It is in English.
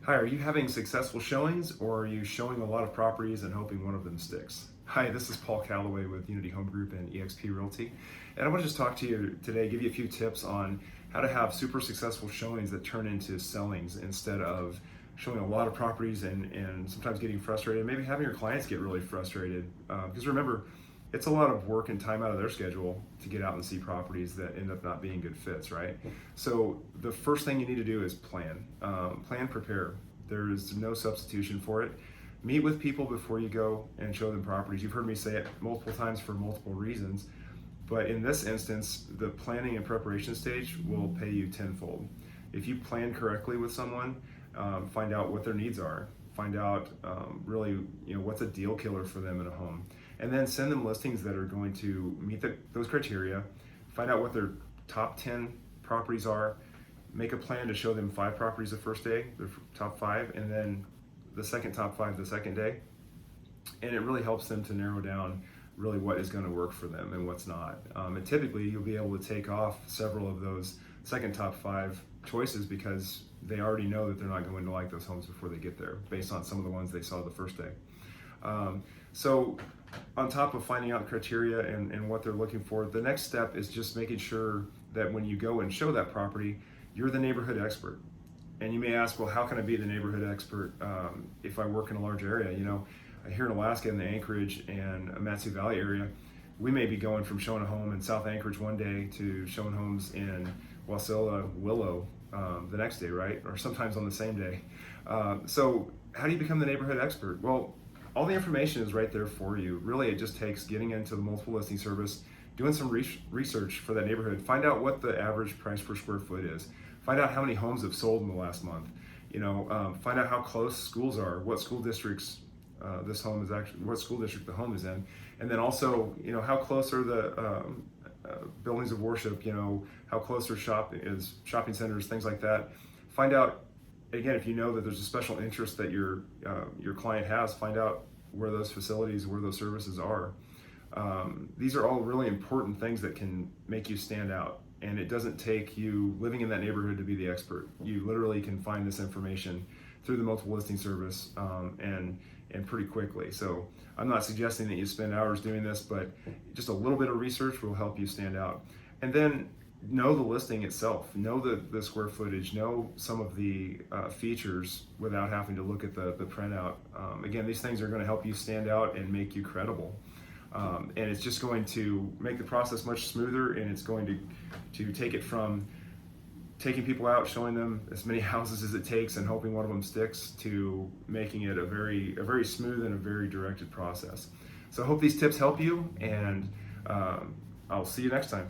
Hi, are you having successful showings or are you showing a lot of properties and hoping one of them sticks? Hi, this is Paul Calloway with Unity Home Group and eXp Realty. And I want to just talk to you today, give you a few tips on how to have super successful showings that turn into sellings instead of showing a lot of properties and sometimes getting frustrated, maybe having your clients get really frustrated. Because remember, it's a lot of work and time out of their schedule to get out and see properties that end up not being good fits, right? So the first thing you need to do is plan. Plan, prepare. There is no substitution for it. Meet with people before you go and show them properties. You've heard me say it multiple times for multiple reasons, but in this instance, the planning and preparation stage will pay you tenfold. If you plan correctly with someone, find out what their needs are, find out really what's a deal killer for them in a home, and then send them listings that are going to meet those criteria. Find out what their top 10 properties are, make a plan to show them 5 properties the first day, their top 5, and then the second top 5 the second day. And it really helps them to narrow down really what is going to work for them and what's not. And typically you'll be able to take off several of those second top 5 choices because they already know that they're not going to like those homes before they get there based on some of the ones they saw the first day. So on top of finding out criteria and what they're looking for, the next step is just making sure that when you go and show that property, you're the neighborhood expert. And you may ask, well, how can I be the neighborhood expert if I work in a large area? Here in Alaska in the Anchorage and Matsu Valley area, we may be going from showing a home in South Anchorage one day to showing homes in Wasilla, Willow the next day, right? Or sometimes on the same day. So how do you become the neighborhood expert? Well, all the information is right there for you. Really, it just takes getting into the multiple listing service, doing some research for that neighborhood, find out what the average price per square foot is, find out how many homes have sold in the last month, find out how close schools are, what school districts what school district the home is in, and then also, how close are the buildings of worship, how close are shopping centers, things like that. Find out, again, if you know that there's a special interest that your client has, find out where those facilities, where those services are. These are all really important things that can make you stand out. And it doesn't take you living in that neighborhood to be the expert. You literally can find this information through the multiple listing service and pretty quickly. So I'm not suggesting that you spend hours doing this, but just a little bit of research will help you stand out. And then know the listing itself, know the square footage, know some of the features without having to look at the printout. Again, these things are going to help you stand out and make you credible. And it's just going to make the process much smoother, and it's going to take it from taking people out, showing them as many houses as it takes and hoping one of them sticks, to making it a very smooth and a very directed process. So I hope these tips help you, and I'll see you next time.